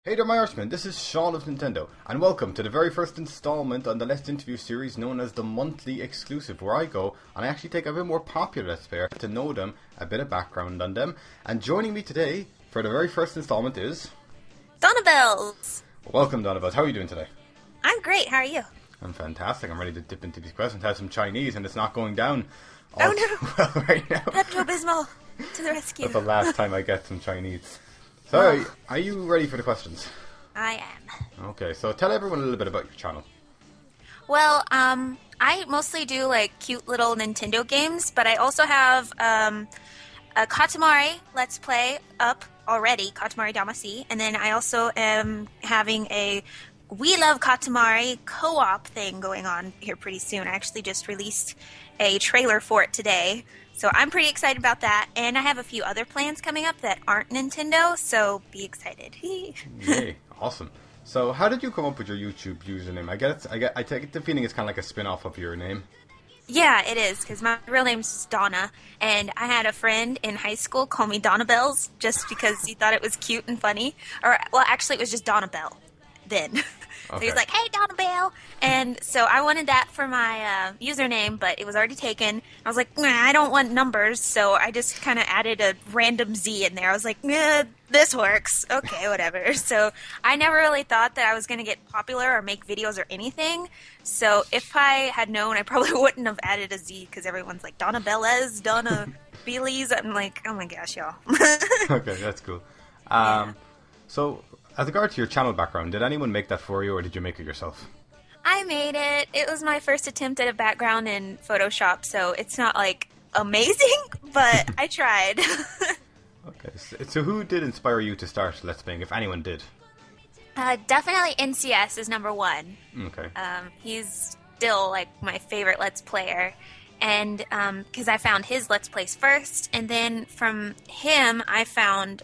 Hey there, my Irishman, this is Sean of Nintendo, and welcome to the very first installment on the Let's Interview series known as the Monthly Exclusive, where I go and I actually take a bit more popular Let's Player to know them, a bit of background on them. And joining me today for the very first installment is... Donnabellez! Welcome, Donnabellez. How are you doing today? I'm great, how are you? I'm fantastic. I'm ready to dip into these questions. I have some Chinese and it's not going down Oh no! well right now. Pepto-Bismol to the rescue. That's the last time I get some Chinese. So, are you ready for the questions? I am. Okay, so tell everyone a little bit about your channel. Well, I mostly do like cute little Nintendo games, but I also have a Katamari Let's Play up already, Katamari Damacy, and then I also am having a We Love Katamari co-op thing going on here pretty soon. I actually just released a trailer for it today. So I'm pretty excited about that, and I have a few other plans coming up that aren't Nintendo, so be excited. Yay, awesome. So how did you come up with your YouTube username? I take the feeling it's kind of like a spin-off of your name. Yeah, it is, because my real name's Donna, and I had a friend in high school call me Donnabellez just because he thought it was cute and funny. Or, well, actually, it was just Donnabelle then. So he was like, hey, Donnabelle! And so I wanted that for my username, but it was already taken. I was like, nah, I don't want numbers, so I just kind of added a random Z in there. I was like, nah, this works. Okay, whatever. So I never really thought that I was going to get popular or make videos or anything. So if I had known, I probably wouldn't have added a Z, because everyone's like, Donnabellez, donnabellez. I'm like, oh my gosh, y'all. Okay, that's cool. Yeah. So, as regard to your channel background, did anyone make that for you, or did you make it yourself? I made it. It was my first attempt at a background in Photoshop, so it's not, like, amazing, but I tried. Okay, so who did inspire you to start Let's Playing, if anyone did? Definitely NCS is number one. Okay. He's still, like, my favorite Let's Player. And because I found his Let's Plays first, and then from him I found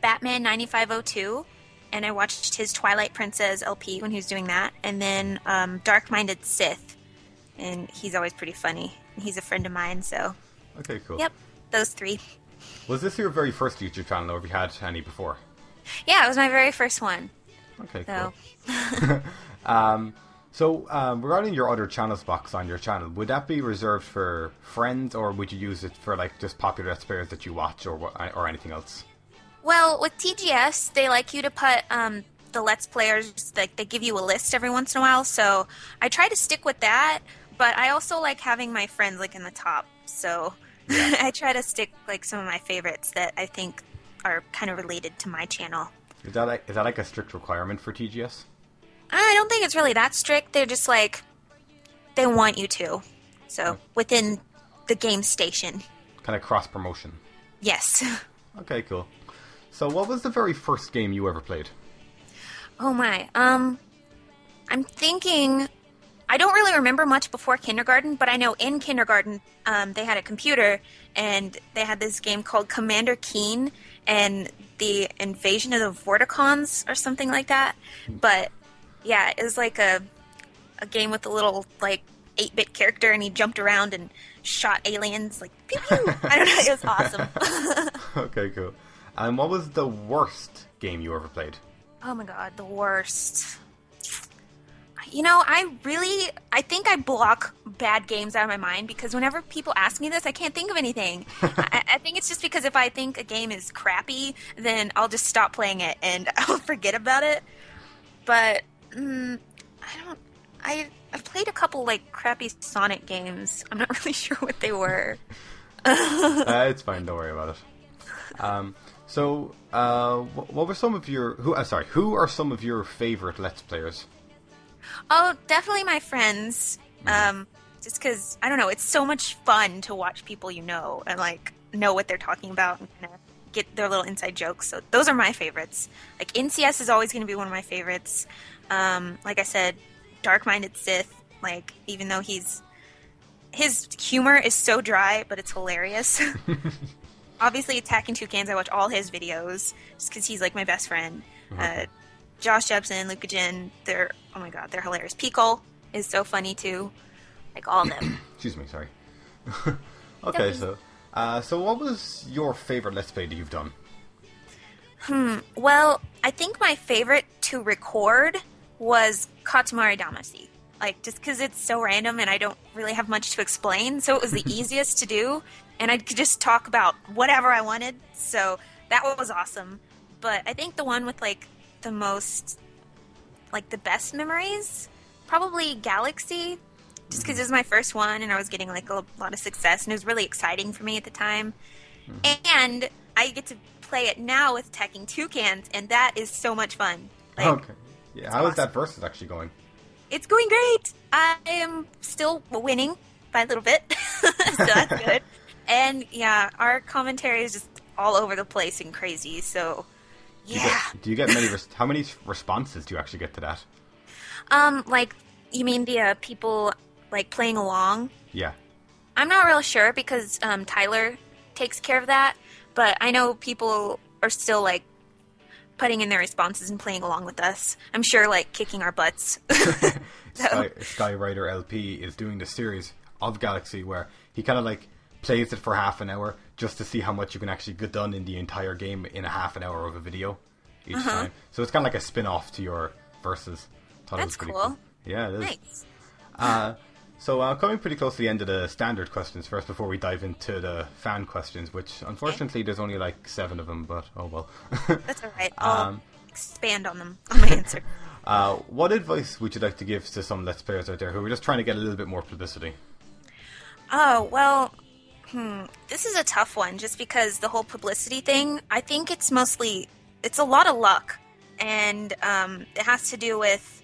Batman 9502, and I watched his Twilight Princess LP when he was doing that, and then Dark-Minded Sith, and he's always pretty funny. He's a friend of mine, so... Okay, cool. Yep, those three. Was this your very first YouTube channel, or have you had any before? Yeah, it was my very first one. Okay, So. cool. So, regarding your other channels box on your channel, would that be reserved for friends, or would you use it for like just popular Let's Players that you watch, or anything else? Well, with TGS, they like you to put the Let's Players, like they give you a list every once in a while, so I try to stick with that, but I also like having my friends like in the top, so yeah. I try to stick like some of my favorites that I think are kind of related to my channel. Is that like a strict requirement for TGS? I don't think it's really that strict. They're just like, they want you to, so within the game station. Kind of cross-promotion. Yes. Okay, cool. So what was the very first game you ever played? Oh my, I'm thinking, I don't really remember much before kindergarten, but I know in kindergarten, they had a computer, and they had this game called Commander Keen, and the Invasion of the Vorticons, or something like that, but yeah, it was like a game with a little, like, 8-bit character, and he jumped around and shot aliens, like, pew pew! I don't know, it was awesome. Okay, cool. And what was the worst game you ever played? Oh my god, the worst. You know, I think I block bad games out of my mind, because whenever people ask me this, I can't think of anything. I think it's just because if I think a game is crappy, then I'll just stop playing it and I'll forget about it. But, I've played a couple, like, crappy Sonic games. I'm not really sure what they were. It's fine, don't worry about it. So, what were some of your... Who are some of your favorite Let's Players? Oh, definitely my friends. Just because, I don't know, it's so much fun to watch people you know and, like, know what they're talking about and kind of get their little inside jokes. So those are my favorites. Like, NCS is always going to be one of my favorites. Like I said, Dark-Minded Sith, like, even though his humor is so dry, but it's hilarious. Obviously, Attacking Toucans, I watch all his videos, just because he's, like, my best friend. Josh Jepson, Luca Jin, they're hilarious. Pickle is so funny, too. Like, all of them. Excuse me, sorry. Okay, so what was your favorite Let's Play that you've done? Well, I think my favorite to record was Katamari Damacy. Like, just because it's so random and I don't really have much to explain, so it was the easiest to do, and I could just talk about whatever I wanted, so that was awesome. But I think the one with, like, the most, like, the best memories, probably Galaxy, just because it was my first one, and I was getting, like, a lot of success, and it was really exciting for me at the time. And I get to play it now with Teching Toucans, and that is so much fun. Like, Okay. Yeah, how is that versus actually going? It's going great. I am still winning by a little bit, so that's good. And yeah, our commentary is just all over the place and crazy. So yeah. Do you get many? How many responses do you actually get to that? Like, you mean the people like playing along? Yeah. I'm not real sure because Tyler takes care of that, but I know people are still like putting in their responses and playing along with us. I'm sure, like, kicking our butts. Skywriter LP is doing the series of Galaxy where he kind of like plays it for half an hour just to see how much you can actually get done in the entire game in a half an hour of a video each time. So it's kind of like a spin-off to your versus. That's cool. Yeah, it is. Nice. So coming pretty close to the end of the standard questions first before we dive into the fan questions, which unfortunately there's only like 7 of them, but oh well. That's alright. I'll expand on them, on my answer. What advice would you like to give to some Let's Players out there who are just trying to get a little bit more publicity? Oh, well, this is a tough one just because the whole publicity thing, I think it's a lot of luck. And it has to do with,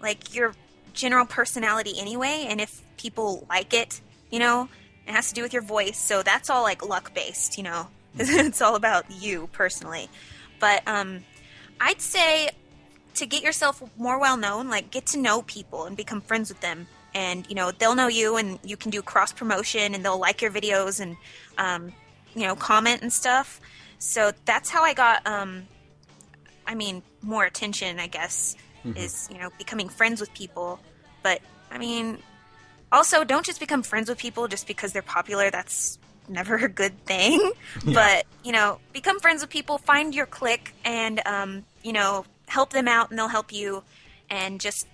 like, your general personality anyway, and if people like it, you know, it has to do with your voice, so that's all like luck based, you know. It's all about you personally. But I'd say to get yourself more well known, like, get to know people and become friends with them, and you know, they'll know you and you can do cross promotion and they'll like your videos and you know, comment and stuff. So that's how I got more attention, I guess. Is, you know, becoming friends with people. But, I mean, also, don't just become friends with people just because they're popular. That's never a good thing. Yeah. But, you know, become friends with people, find your clique, and, you know, help them out, and they'll help you. And just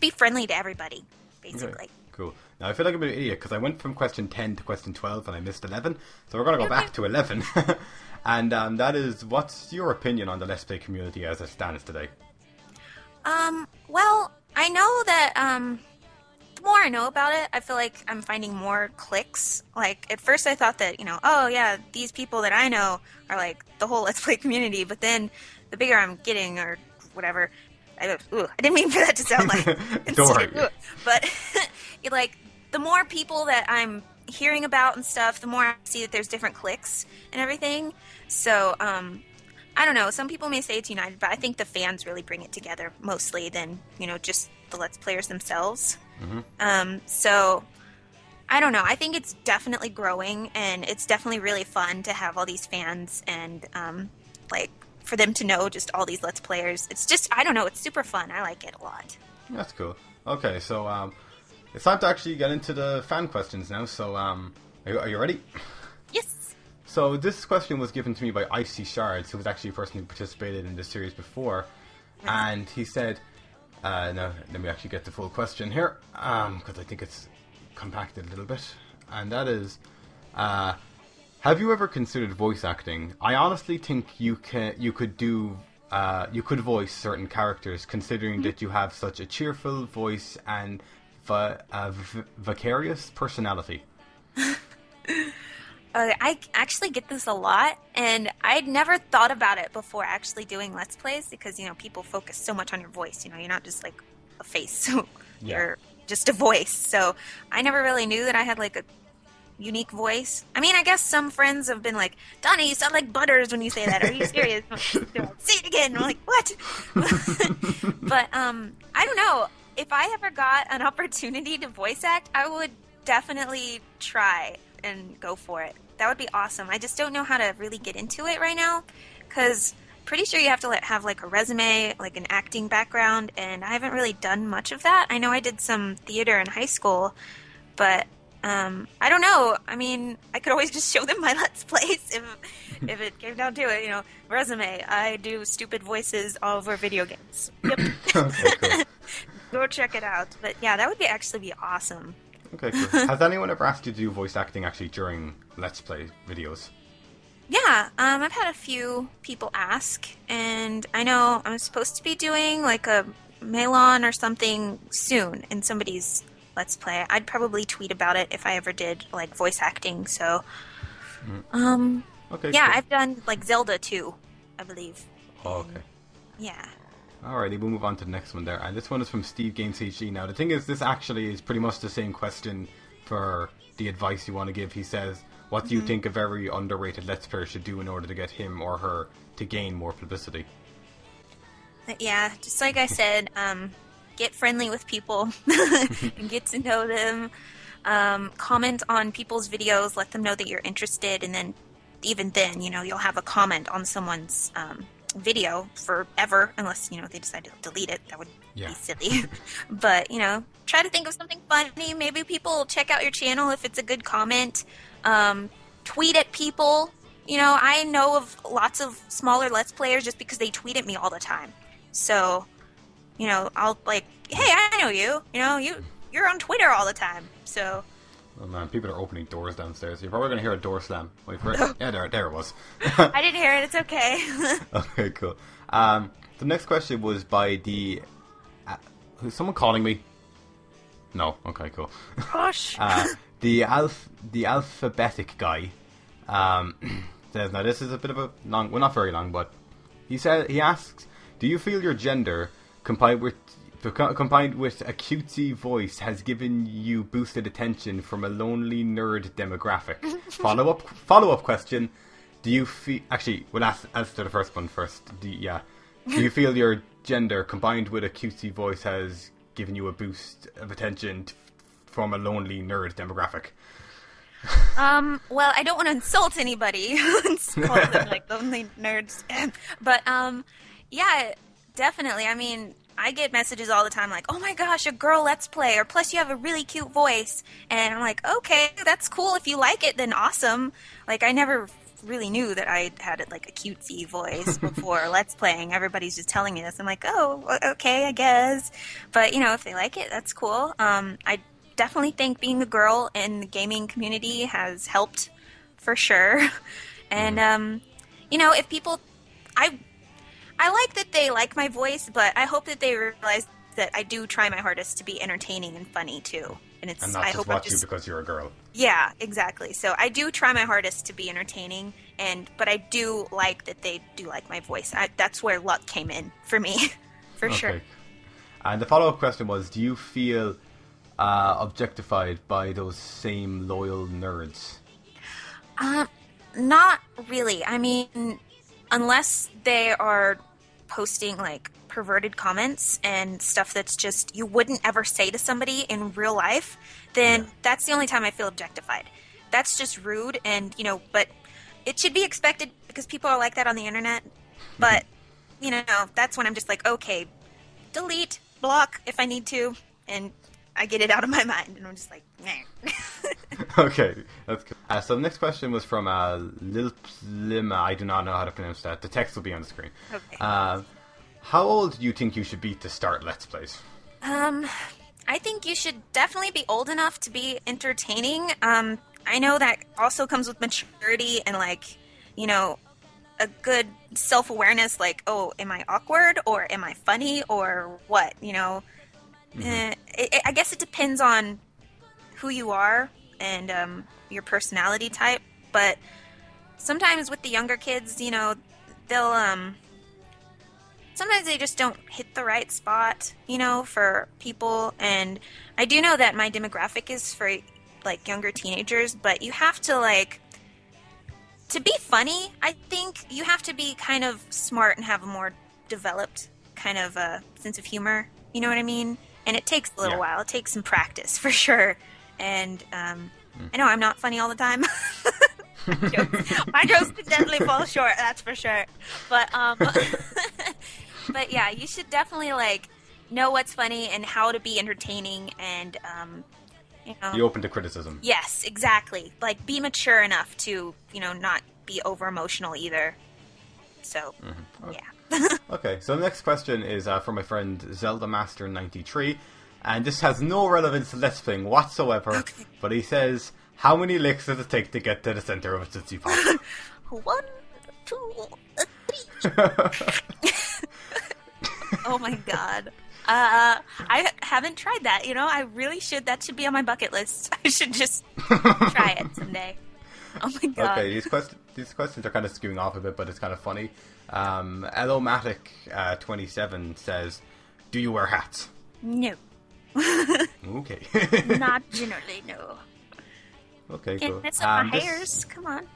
be friendly to everybody, basically. Okay, cool. Now, I feel like I'm an idiot because I went from question 10 to question 12 and I missed 11. So we're going to go back to 11. And that is, what's your opinion on the Let's Play community as it stands today? Well, I know that, the more I know about it, I feel like I'm finding more cliques. Like, at first I thought that, you know, oh yeah, these people that I know are like the whole Let's Play community, but then the bigger I'm getting, or whatever, I didn't mean for that to sound like, don't worry. But, like, the more people that I'm hearing about and stuff, the more I see that there's different cliques and everything. So, I don't know, some people may say it's united, but I think the fans really bring it together mostly than, you know, just the Let's Players themselves. So, I don't know, I think it's definitely growing, and it's definitely really fun to have all these fans, and, like, for them to know just all these Let's Players. It's just, I don't know, it's super fun. I like it a lot. That's cool. Okay, so, it's time to actually get into the fan questions now, so, are you ready? Yes. So this question was given to me by Icy Shards, who was actually a person who participated in this series before, and he said, now let me actually get the full question here, because I think it's compacted a little bit, and that is, have you ever considered voice acting? I honestly think you could voice certain characters, considering that you have such a cheerful voice and vicarious personality. I actually get this a lot, and I'd never thought about it before actually doing Let's Plays, because, you know, people focus so much on your voice, you know, you're not just like a face, you're just a voice, so I never really knew that I had like a unique voice. I mean, I guess some friends have been like, Donnie, you sound like Butters when you say that, are you serious? Say it again. I'm like, what? But, I don't know, if I ever got an opportunity to voice act, I would definitely try and go for it. That would be awesome. I just don't know how to really get into it right now, because pretty sure you have to have like a resume, like an acting background, and I haven't really done much of that. I know I did some theater in high school, but I don't know. I mean, I could always just show them my Let's Plays if it came down to it, resume, I do stupid voices all over video games. Yep. Okay, cool. Go check it out. But yeah, that would actually be awesome. Okay, cool. Has anyone ever asked you to do voice acting actually during Let's Play videos? Yeah, I've had a few people ask, and I know I'm supposed to be doing like a mail-on or something soon in somebody's Let's Play. I'd probably tweet about it if I ever did like voice acting. So, Okay. yeah, Cool. I've done like Zelda too, I believe. Oh, okay. Yeah. Alrighty, we'll move on to the next one there. And this one is from Steve Gaines HG. Now, the thing is, this actually is pretty much the same question for the advice you want to give. He says, what do you think a very underrated Let's Player should do in order to get him or her to gain more publicity? Yeah, just like I said, get friendly with people and get to know them. Comment on people's videos, let them know that you're interested, and then even then, you'll have a comment on someone's video forever, unless, they decide to delete it. That would be silly. But, try to think of something funny. Maybe people will check out your channel if it's a good comment. Tweet at people. I know of lots of smaller Let's Players just because they tweet at me all the time. So, I'll like, hey, I know you. You're on Twitter all the time. So. Oh man, people are opening doors downstairs. You're probably going to hear a door slam. Wait for it. Yeah, there it was. I didn't hear it. It's okay. Okay, cool. The next question was by the... is someone calling me? No. Okay, cool. Gosh. The alphabetic guy says, now this is a bit of a long... Well, not very long, but he asks, do you feel your gender combined with a cutesy voice has given you boosted attention from a lonely nerd demographic? Follow-up question. Do you feel... Actually, we'll answer the first one first. Do you feel your gender combined with a cutesy voice has given you a boost of attention from a lonely nerd demographic? Well, I don't want to insult anybody and call them like lonely nerds. But, yeah, definitely. I mean, I get messages all the time like, oh my gosh, a girl Let's Play, or plus you have a really cute voice. And I'm like, okay, that's cool. If you like it, then awesome. Like, I never really knew that I had like a cutesy voice before Let's Playing. Everybody's just telling me this. I'm like, oh, okay, I guess. But, if they like it, that's cool. I definitely think being a girl in the gaming community has helped for sure. And, if people... I like that they like my voice, but I hope that they realize that I do try my hardest to be entertaining and funny too. And not just watch you because you're a girl. Yeah, exactly. So I do try my hardest to be entertaining, but I do like that they do like my voice. That's where luck came in for me, for sure. And the follow-up question was, do you feel objectified by those same loyal nerds? Not really. I mean, unless they are posting like perverted comments and stuff that's just you wouldn't ever say to somebody in real life, then that's the only time I feel objectified. That's just rude, and but it should be expected because people are like that on the internet. But that's when I'm just like, okay, delete, block if I need to, and I get it out of my mind, and I'm just like, nah. Okay, that's cool. So the next question was from Lilplima. I do not know how to pronounce that. The text will be on the screen. Okay. How old do you think you should be to start Let's Plays? I think you should definitely be old enough to be entertaining. I know that also comes with maturity and a good self-awareness, like, oh, am I awkward or am I funny or what, I guess it depends on who you are and your personality type, but sometimes with the younger kids, they'll sometimes they just don't hit the right spot, for people. And I do know that my demographic is for like younger teenagers, but you have to to be funny, I think you have to be kind of smart and have a more developed kind of sense of humor. You know what I mean? And it takes a little while. It takes some practice for sure. And I know I'm not funny all the time. My jokes could definitely fall short, that's for sure. But but yeah, you should definitely know what's funny and how to be entertaining and be open to criticism. Yes, exactly. Be mature enough to not be over emotional either. So, Okay. yeah. Okay, so the next question is from my friend Zelda Master 93, and this has no relevance to Let's Playing whatsoever, Okay. but he says, how many licks does it take to get to the center of a Tootsie Pop? 1, 2, 3. Oh my god. I haven't tried that, you know? I really should. That should be on my bucket list. I should just try it someday. Oh my god. Okay, these questions are kind of skewing off a bit, but it's kind of funny. Elomatic 27 says, do you wear hats? No. Okay. Not generally, no. Okay, Can't cool. mess up my hairs. Come on.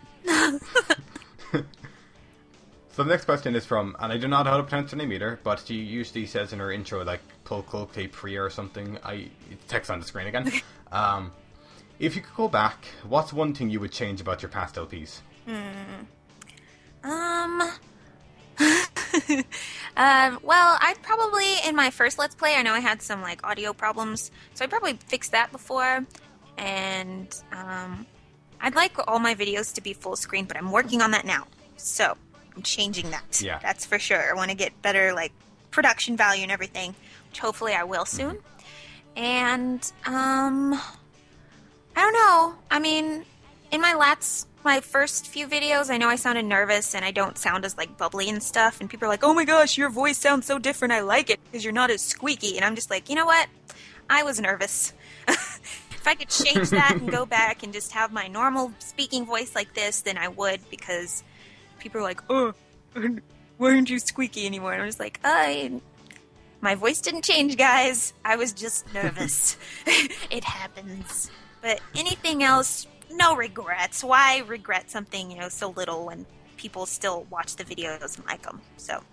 So the next question is from, and I do not know how to pronounce her name either, but she usually says in her intro, like, pull cloak tape free or something. Text on the screen again. If you could go back, what's one thing you would change about your past LPs? Well, I'd probably, in my first Let's Play, I know I had some, like, audio problems, so I'd probably fix that before, and, I'd like all my videos to be full screen, but I'm working on that now, so I'm changing that. Yeah. That's for sure. I want to get better, like, production value and everything, which hopefully I will soon. And, I don't know. I mean, in my first few videos, I know I sounded nervous and I don't sound as, like, bubbly and stuff. And people are like, oh my gosh, your voice sounds so different. I like it because you're not as squeaky. And I'm just like, you know what? I was nervous. If I could change that and go back and just have my normal speaking voice like this, then I would, because people are like, oh, why aren't you squeaky anymore? And I'm just like, my voice didn't change, guys. I was just nervous. It happens. But anything else, no regrets. Why regret something, you know, so little when people still watch the videos and like them? So,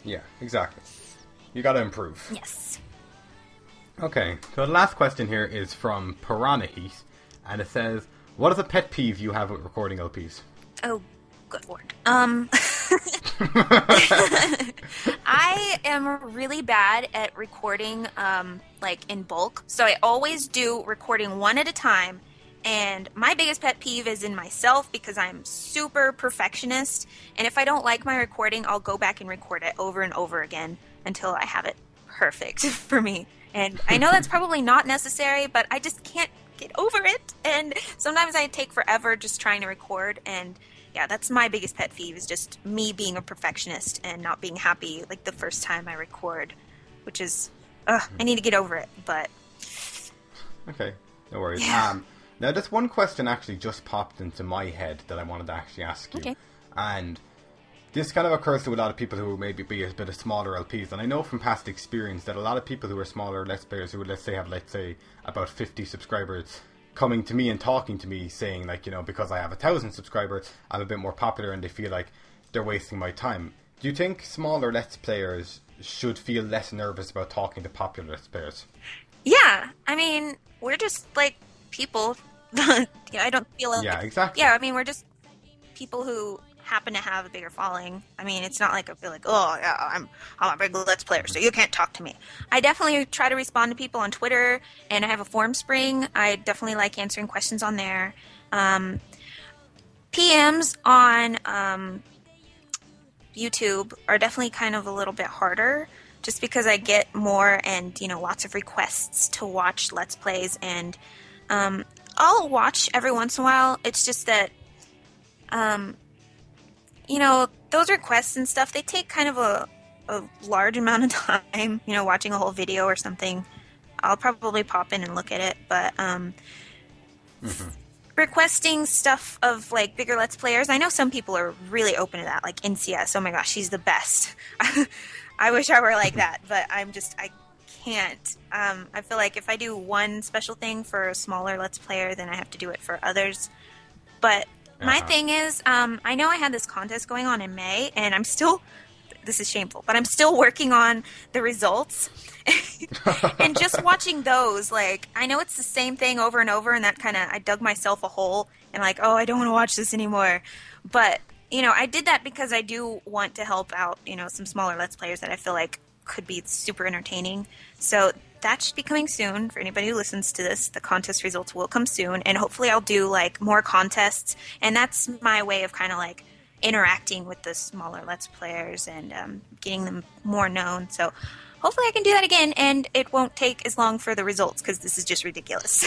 Yeah, exactly. You gotta improve. yes. Okay, so the last question here is from Piranha Heath, and it says, what is a pet peeve you have with recording LPs? Oh, good lord. I am really bad at recording, like, in bulk. So I always do recording one at a time. And my biggest pet peeve is in myself because I'm super perfectionist. And if I don't like my recording, I'll go back and record it over and over again until I have it perfect for me. And I know that's probably not necessary, but I just can't get over it. And sometimes I take forever just trying to record. And yeah, that's my biggest pet peeve, is just me being a perfectionist and not being happy like the first time I record, which is, I need to get over it, but... Okay, no worries. Yeah. Now, this one question actually just popped into my head that I wanted to actually ask you. Okay. And this kind of occurs to a lot of people who maybe be a bit of smaller LPs. And I know from past experience that a lot of people who are smaller Let's Players, who would, let's say, about 50 subscribers, coming to me and talking to me saying, like, you know, because I have 1,000 subscribers, I'm a bit more popular and they feel like they're wasting my time. Do you think smaller Let's Players should feel less nervous about talking to popular Let's Players? Yeah, I mean, we're just, like, people. I don't feel like... Yeah, exactly. Yeah, I mean, we're just people who happen to have a bigger following. I mean, it's not like I feel like, oh, yeah, I'm a big Let's Player, so you can't talk to me. I definitely try to respond to people on Twitter, and I have a Formspring. I definitely like answering questions on there. PMs on YouTube are definitely kind of a little bit harder, just because I get more and, you know, lots of requests to watch Let's Plays, and I'll watch every once in a while. It's just that, you know, those requests and stuff, they take kind of a large amount of time, you know, watching a whole video or something. I'll probably pop in and look at it, but requesting stuff of, like, bigger Let's Players, I know some people are really open to that, like NCS. Oh my gosh, she's the best. I wish I were like that, but I can't. I feel like if I do one special thing for a smaller Let's Player, then I have to do it for others. But my thing is, I know I had this contest going on in May, and I'm still, this is shameful, but I'm still working on the results. And just watching those, like, I know it's the same thing over and over, and that kind of, I dug myself a hole, and like, oh, I don't want to watch this anymore. But, you know, I did that because I do want to help out, you know, some smaller Let's Players that I feel like could be super entertaining. So that should be coming soon for anybody who listens to this. The contest results will come soon, and hopefully I'll do like more contests, and that's my way of kind of like interacting with the smaller Let's Players and getting them more known. So hopefully I can do that again, and it won't take as long for the results, because this is just ridiculous.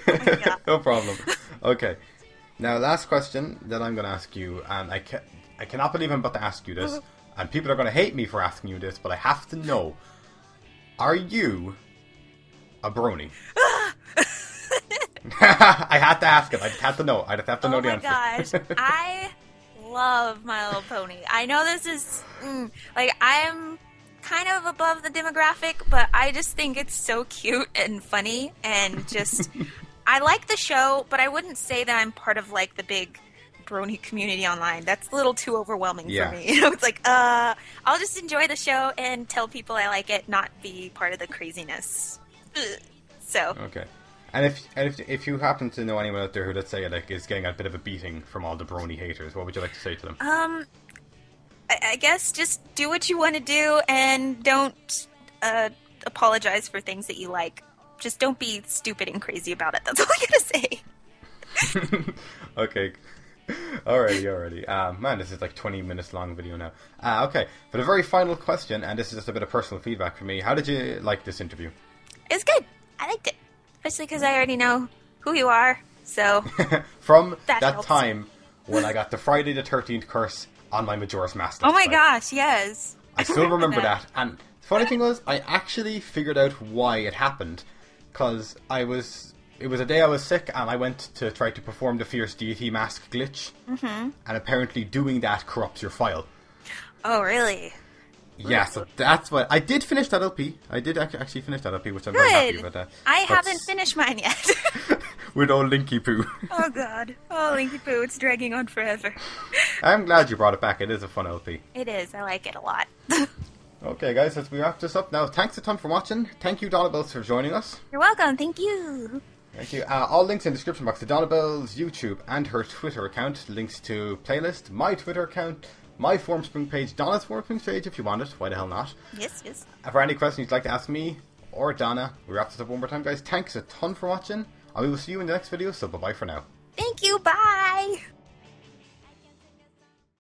Oh no problem. Okay. Now, last question that I'm going to ask you, and I cannot believe I'm about to ask you this, and people are going to hate me for asking you this, but I have to know. Are you a brony? I had to ask it. I just had to know. I just have to know the answer. Oh my gosh. I love My Little Pony. I know this is... like, I'm kind of above the demographic, but I just think it's so cute and funny, and just... I like the show, but I wouldn't say that I'm part of, like, the big brony community online. That's a little too overwhelming for me. You know, it's like, I'll just enjoy the show and tell people I like it, not be part of the craziness. So. Okay. And if you happen to know anyone out there who, let's say, like, is getting a bit of a beating from all the brony haters, what would you like to say to them? I guess just do what you want to do, and don't apologize for things that you like. Just don't be stupid and crazy about it. That's all I gotta say. Okay. Alrighty. Man, this is like 20 minutes long video now. Okay. For the very final question, and this is just a bit of personal feedback for me, how did you like this interview? It was good. I liked it. Especially because I already know who you are, so... From that time when I got the Friday the 13th curse on my Majora's Mask. Oh my gosh, yes. I still remember that. And the funny thing was, I actually figured out why it happened. Because it was a day I was sick, and I went to try to perform the Fierce Deity Mask glitch. Mm-hmm. And apparently doing that corrupts your file. Oh, really? Yeah, so that's what... I did finish that LP. I did actually finish that LP, which I'm very happy about. I haven't finished mine yet. With old Linky Poo. Oh, God. Oh, Linky Poo, it's dragging on forever. I'm glad you brought it back. It is a fun LP. It is. I like it a lot. Okay, guys, as we wrap this up now, thanks a ton for watching. Thank you, donnabellez, for joining us. You're welcome. Thank you. Thank you. All links in the description box to donnabellez, YouTube, and her Twitter account. Links to playlist, my Twitter account, my Formspring page, Donna's Formspring page if you want it. Why the hell not? Yes, yes. For any questions you'd like to ask me or Donna, we wrap this up one more time, guys. Thanks a ton for watching, and we will see you in the next video, so bye-bye for now. Thank you. Bye.